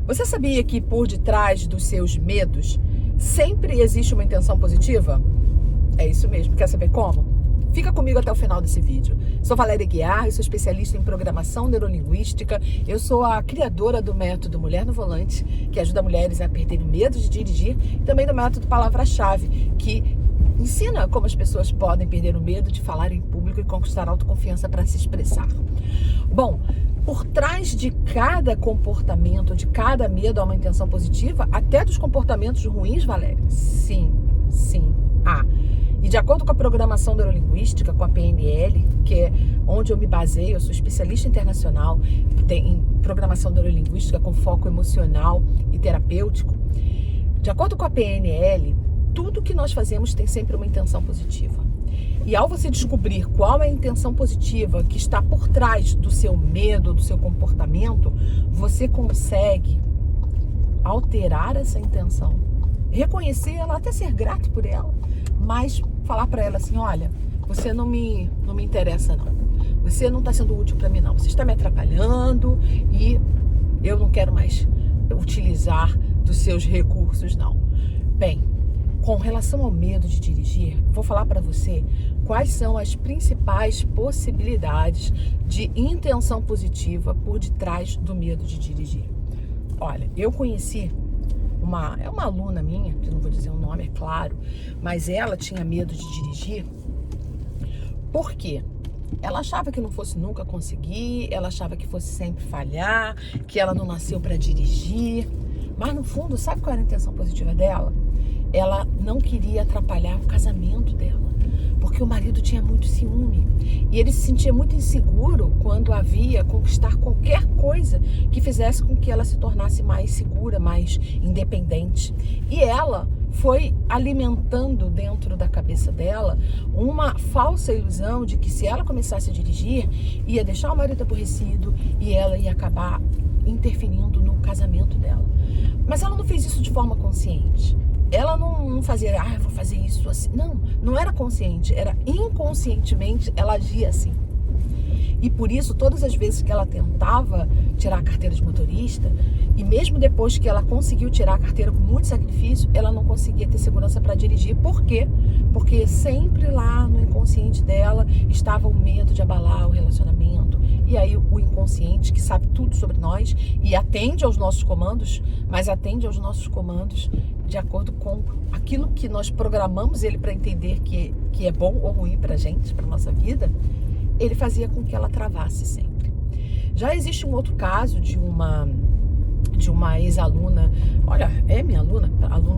Você sabia que por detrás dos seus medos sempre existe uma intenção positiva? É isso mesmo. Quer saber como? Fica comigo até o final desse vídeo. Sou Valéria Guiar, eu sou especialista em programação neurolinguística. Eu sou a criadora do método Mulher no Volante, que ajuda mulheres a perderem o medo de dirigir, e também do método Palavra-Chave, que ensina como as pessoas podem perder o medo de falar em público e conquistar autoconfiança para se expressar. Bom, por trás de cada comportamento, de cada medo há uma intenção positiva, até dos comportamentos ruins, Valéria? Sim, há. E de acordo com a programação neurolinguística, com a PNL, que é onde eu me baseio, eu sou especialista internacional em programação neurolinguística com foco emocional e terapêutico. De acordo com a PNL, tudo que nós fazemos tem sempre uma intenção positiva. E ao você descobrir qual é a intenção positiva que está por trás do seu medo, do seu comportamento, você consegue alterar essa intenção, reconhecer ela, até ser grato por ela, mas falar para ela assim: olha, você não me interessa não, você não está sendo útil para mim não, você está me atrapalhando e eu não quero mais utilizar dos seus recursos não. Bem, com relação ao medo de dirigir, vou falar para você quais são as principais possibilidades de intenção positiva por detrás do medo de dirigir. Olha, eu conheci uma aluna minha, que não vou dizer o nome, é claro, mas ela tinha medo de dirigir. Por quê? Ela achava que não fosse nunca conseguir, ela achava que fosse sempre falhar, que ela não nasceu para dirigir. Mas no fundo, sabe qual era a intenção positiva dela? Ela não queria atrapalhar o casamento dela, porque o marido tinha muito ciúme e ele se sentia muito inseguro quando havia conquistar qualquer coisa que fizesse com que ela se tornasse mais segura, mais independente. E ela foi alimentando dentro da cabeça dela uma falsa ilusão de que se ela começasse a dirigir, ia deixar o marido aborrecido e ela ia acabar interferindo no casamento dela. Mas ela não fez isso de forma consciente. Ela não fazia, eu vou fazer isso assim. Não era consciente, era inconscientemente ela agia assim. E por isso, todas as vezes que ela tentava tirar a carteira de motorista, e mesmo depois que ela conseguiu tirar a carteira com muito sacrifício, ela não conseguia ter segurança para dirigir. Por quê? Porque sempre lá no inconsciente dela estava o medo de abalar o relacionamento. E aí o inconsciente, que sabe tudo sobre nós e atende aos nossos comandos, mas atende aos nossos comandos de acordo com aquilo que nós programamos ele para entender que é bom ou ruim para a gente, para nossa vida, ele fazia com que ela travasse sempre. Já existe um outro caso de uma ex-aluna, olha, é minha aluna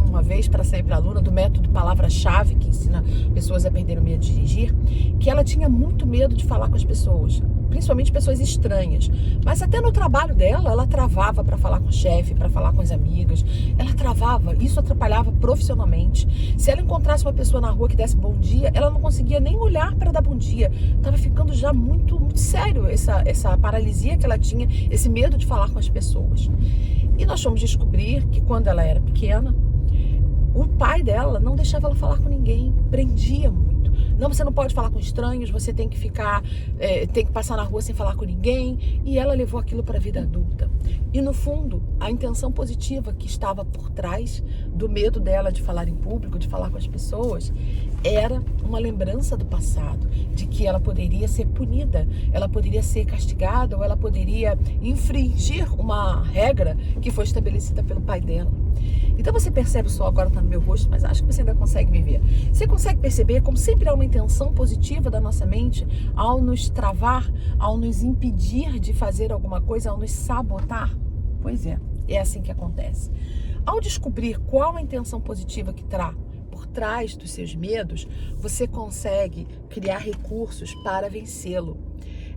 uma vez para sempre aluna do método Palavra-Chave, que ensina pessoas a perderem o medo de dirigir, que ela tinha muito medo de falar com as pessoas, principalmente pessoas estranhas, mas até no trabalho dela, ela travava para falar com o chefe, para falar com as amigas, ela travava, isso atrapalhava profissionalmente. Se ela encontrasse uma pessoa na rua que desse bom dia, ela não conseguia nem olhar para dar bom dia, estava ficando já muito sério essa paralisia que ela tinha, esse medo de falar com as pessoas. E nós fomos descobrir que quando ela era pequena, o pai dela não deixava ela falar com ninguém, prendia muito. Não, você não pode falar com estranhos, você tem que tem que passar na rua sem falar com ninguém. E ela levou aquilo para a vida adulta. E no fundo, a intenção positiva que estava por trás do medo dela de falar em público, de falar com as pessoas, era uma lembrança do passado, de que ela poderia ser punida, ela poderia ser castigada, ou ela poderia infringir uma regra que foi estabelecida pelo pai dela. Então você percebe, o sol agora está no meu rosto, mas acho que você ainda consegue me ver. Você consegue perceber como sempre há uma intenção positiva da nossa mente ao nos travar, ao nos impedir de fazer alguma coisa, ao nos sabotar? Pois é assim que acontece. Ao descobrir qual a intenção positiva que está por trás dos seus medos, você consegue criar recursos para vencê-lo.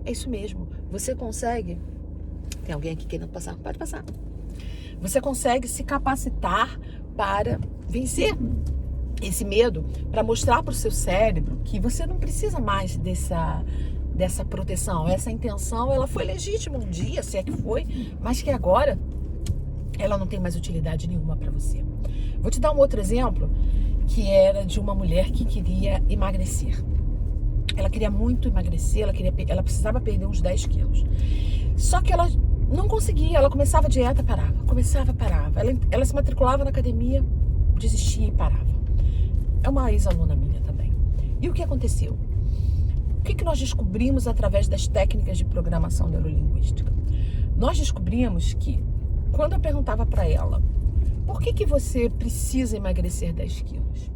É isso mesmo, você consegue... Tem alguém aqui querendo passar? Pode passar. Você consegue se capacitar para vencer esse medo, para mostrar para o seu cérebro que você não precisa mais dessa proteção. Essa intenção, ela foi legítima um dia, se é que foi, mas que agora ela não tem mais utilidade nenhuma para você. Vou te dar um outro exemplo, que era de uma mulher que queria emagrecer. Ela queria muito emagrecer, ela precisava perder uns 10 quilos. Só que ela não conseguia, ela começava a dieta, parava, começava, parava. Ela se matriculava na academia, desistia e parava. É uma ex-aluna minha também. E o que aconteceu? O que nós descobrimos através das técnicas de programação neurolinguística? Nós descobrimos que, quando eu perguntava para ela, por que você precisa emagrecer 10 quilos?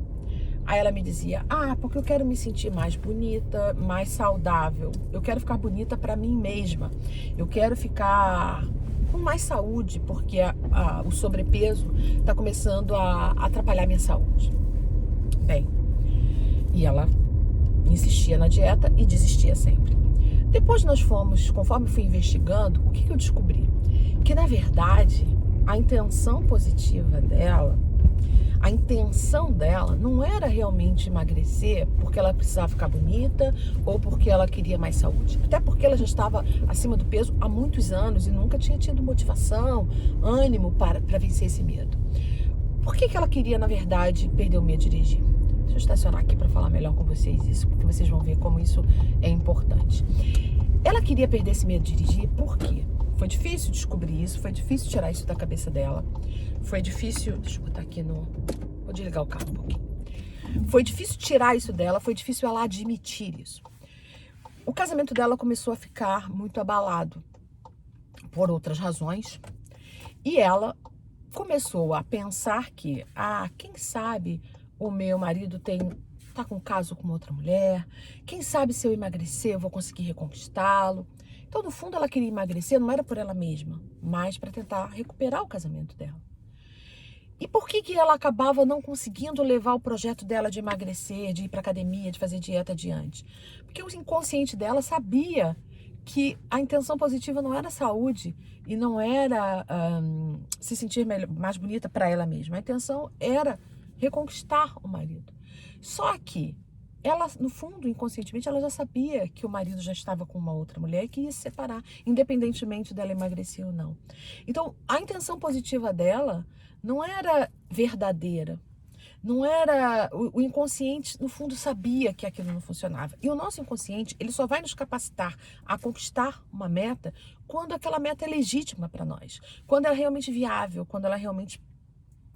Aí ela me dizia, porque eu quero me sentir mais bonita, mais saudável. Eu quero ficar bonita para mim mesma. Eu quero ficar com mais saúde, porque o sobrepeso está começando a atrapalhar minha saúde. Bem, e ela insistia na dieta e desistia sempre. Depois conforme fui investigando, o que eu descobri? Que, na verdade, a intenção positiva dela, a intenção dela não era realmente emagrecer porque ela precisava ficar bonita ou porque ela queria mais saúde. Até porque ela já estava acima do peso há muitos anos e nunca tinha tido motivação, ânimo para vencer esse medo. Por que ela queria, na verdade, perder o medo de dirigir? Deixa eu estacionar aqui para falar melhor com vocês isso, porque vocês vão ver como isso é importante. Ela queria perder esse medo de dirigir, por quê? Foi difícil descobrir isso, foi difícil tirar isso da cabeça dela. Foi difícil... Deixa eu botar aqui no... Vou desligar o carro um pouquinho. Foi difícil tirar isso dela, foi difícil ela admitir isso. O casamento dela começou a ficar muito abalado por outras razões. E ela começou a pensar que, quem sabe o meu marido tá com caso com outra mulher, quem sabe se eu emagrecer eu vou conseguir reconquistá-lo. Então, no fundo, ela queria emagrecer, não era por ela mesma, mas para tentar recuperar o casamento dela. E por que ela acabava não conseguindo levar o projeto dela de emagrecer, de ir para academia, de fazer dieta adiante? Porque o inconsciente dela sabia que a intenção positiva não era saúde e não era se sentir mais bonita para ela mesma. A intenção era reconquistar o marido. Só que ela, no fundo, inconscientemente, ela já sabia que o marido já estava com uma outra mulher e que ia se separar, independentemente dela emagrecer ou não. Então, a intenção positiva dela não era verdadeira. Não era... O inconsciente, no fundo, sabia que aquilo não funcionava. E o nosso inconsciente, ele só vai nos capacitar a conquistar uma meta quando aquela meta é legítima para nós. Quando ela é realmente viável, quando ela realmente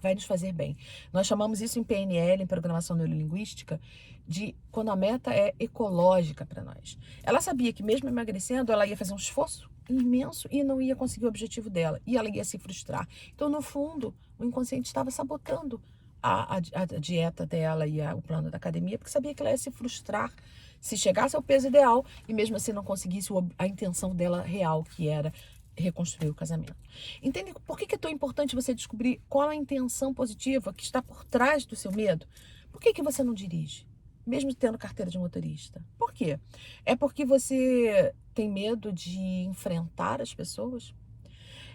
vai nos fazer bem. Nós chamamos isso em PNL, em Programação Neurolinguística, de quando a meta é ecológica para nós. Ela sabia que mesmo emagrecendo, ela ia fazer um esforço imenso e não ia conseguir o objetivo dela. E ela ia se frustrar. Então, no fundo, o inconsciente estava sabotando a dieta dela e o plano da academia, porque sabia que ela ia se frustrar se chegasse ao peso ideal e mesmo assim não conseguisse a intenção dela real, que era reconstruir o casamento. Entende por que é tão importante você descobrir qual a intenção positiva que está por trás do seu medo? Por que você não dirige, mesmo tendo carteira de motorista? Por quê? É porque você tem medo de enfrentar as pessoas?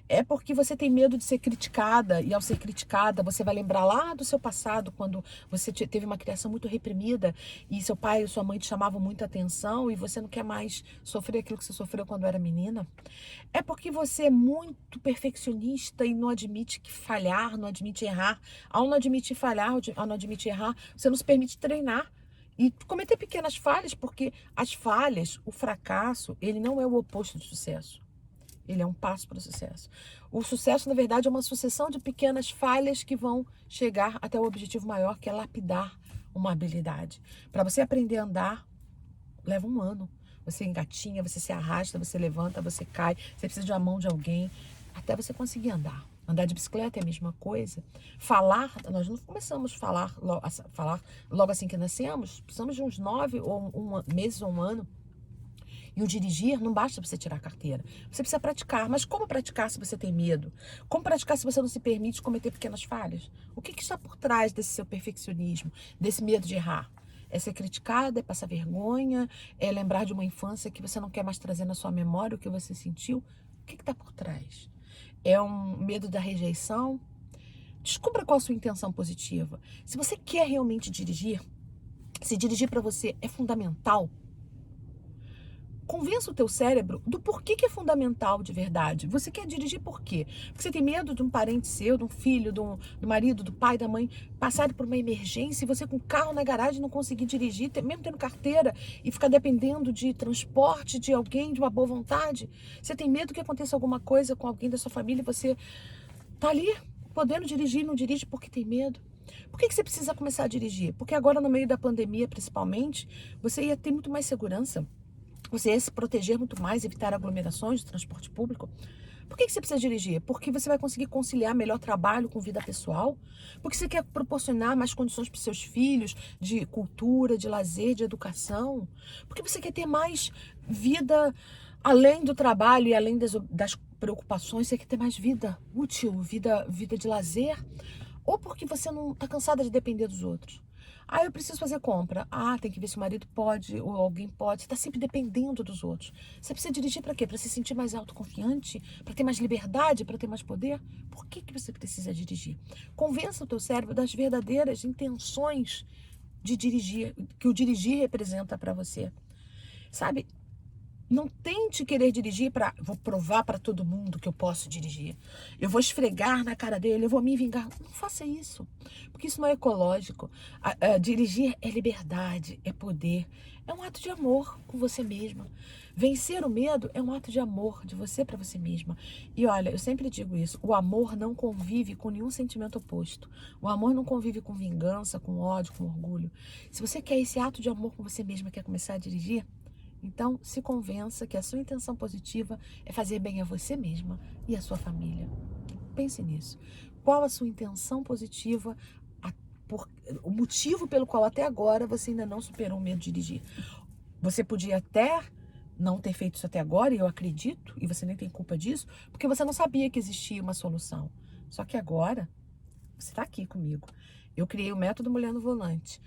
É porque você tem medo de ser criticada, e ao ser criticada, você vai lembrar lá do seu passado, quando você teve uma criação muito reprimida, e seu pai e sua mãe te chamavam muita atenção, e você não quer mais sofrer aquilo que você sofreu quando era menina. É porque você é muito perfeccionista e não admite falhar, não admite errar. Ao não admitir falhar, ao não admitir errar, você não se permite treinar. E cometer pequenas falhas, porque as falhas, o fracasso, ele não é o oposto do sucesso. Ele é um passo para o sucesso. O sucesso, na verdade, é uma sucessão de pequenas falhas que vão chegar até o objetivo maior, que é lapidar uma habilidade. Para você aprender a andar, leva 1 ano. Você engatinha, você se arrasta, você levanta, você cai, você precisa de uma mão de alguém, até você conseguir andar. Andar de bicicleta é a mesma coisa. Falar, nós não começamos a falar logo assim que nascemos. Precisamos de uns 9 meses ou 1 ano. E o dirigir não basta você tirar a carteira. Você precisa praticar. Mas como praticar se você tem medo? Como praticar se você não se permite cometer pequenas falhas? O que está por trás desse seu perfeccionismo, desse medo de errar? É ser criticada, é passar vergonha, é lembrar de uma infância que você não quer mais trazer na sua memória o que você sentiu? O que está por trás? É um medo da rejeição? Descubra qual a sua intenção positiva. Se você quer realmente dirigir, se dirigir para você é fundamental, Convença o teu cérebro do porquê que é fundamental de verdade. Você quer dirigir por quê? Porque você tem medo de um parente seu, de um filho, do marido, do pai, da mãe, passar por uma emergência e você com o carro na garagem não conseguir dirigir, mesmo tendo carteira, e ficar dependendo de transporte de alguém, de uma boa vontade. Você tem medo que aconteça alguma coisa com alguém da sua família e você tá ali podendo dirigir e não dirige porque tem medo. Por que você precisa começar a dirigir? Porque agora, no meio da pandemia, principalmente, você ia ter muito mais segurança. Você ia se proteger muito mais, evitar aglomerações de transporte público. Por que você precisa dirigir? Porque você vai conseguir conciliar melhor trabalho com vida pessoal? Porque você quer proporcionar mais condições para os seus filhos de cultura, de lazer, de educação? Porque você quer ter mais vida além do trabalho e além das preocupações, você quer ter mais vida útil, vida de lazer? Ou porque você não está cansada de depender dos outros? Ah, eu preciso fazer compra. Ah, tem que ver se o marido pode ou alguém pode. Você está sempre dependendo dos outros. Você precisa dirigir para quê? Para se sentir mais autoconfiante? Para ter mais liberdade? Para ter mais poder? Por que você precisa dirigir? Convença o teu cérebro das verdadeiras intenções de dirigir, que o dirigir representa para você. Sabe? Não tente querer dirigir para... Vou provar para todo mundo que eu posso dirigir. Eu vou esfregar na cara dele, eu vou me vingar. Não faça isso, porque isso não é ecológico. Dirigir é liberdade, é poder. É um ato de amor com você mesma. Vencer o medo é um ato de amor de você para você mesma. E olha, eu sempre digo isso. O amor não convive com nenhum sentimento oposto. O amor não convive com vingança, com ódio, com orgulho. Se você quer esse ato de amor com você mesma, quer começar a dirigir, então, se convença que a sua intenção positiva é fazer bem a você mesma e a sua família. Pense nisso. Qual a sua intenção positiva, o motivo pelo qual até agora você ainda não superou o medo de dirigir? Você podia até não ter feito isso até agora, e eu acredito, e você nem tem culpa disso, porque você não sabia que existia uma solução. Só que agora, você está aqui comigo. Eu criei o método Mulher no Volante.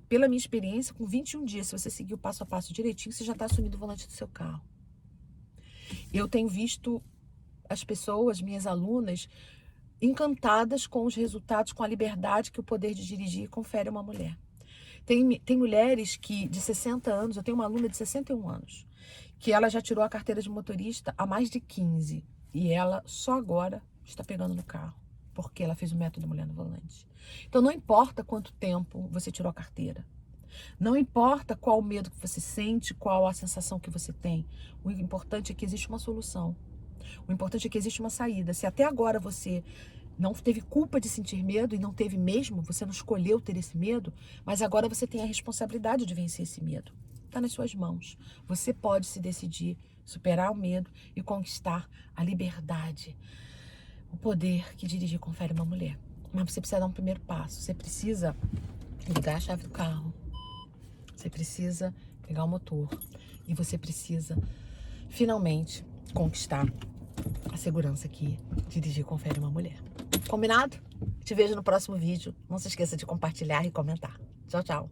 Pela minha experiência, com 21 dias, se você seguir o passo a passo direitinho, você já está assumindo o volante do seu carro. Eu tenho visto as pessoas, minhas alunas, encantadas com os resultados, com a liberdade que o poder de dirigir confere a uma mulher. Tem mulheres que, de 60 anos, eu tenho uma aluna de 61 anos, que ela já tirou a carteira de motorista há mais de 15, e ela só agora está pegando no carro, porque ela fez o método Mulher no Volante. Então não importa quanto tempo você tirou a carteira, não importa qual o medo que você sente, qual a sensação que você tem, o importante é que existe uma solução, o importante é que existe uma saída. Se até agora você não teve culpa de sentir medo, e não teve mesmo, você não escolheu ter esse medo, mas agora você tem a responsabilidade de vencer esse medo. Está nas suas mãos. Você pode se decidir, superar o medo e conquistar a liberdade. O poder que dirigir confere a uma mulher. Mas você precisa dar um primeiro passo. Você precisa ligar a chave do carro. Você precisa pegar o motor. E você precisa, finalmente, conquistar a segurança que dirigir confere a uma mulher. Combinado? Te vejo no próximo vídeo. Não se esqueça de compartilhar e comentar. Tchau, tchau.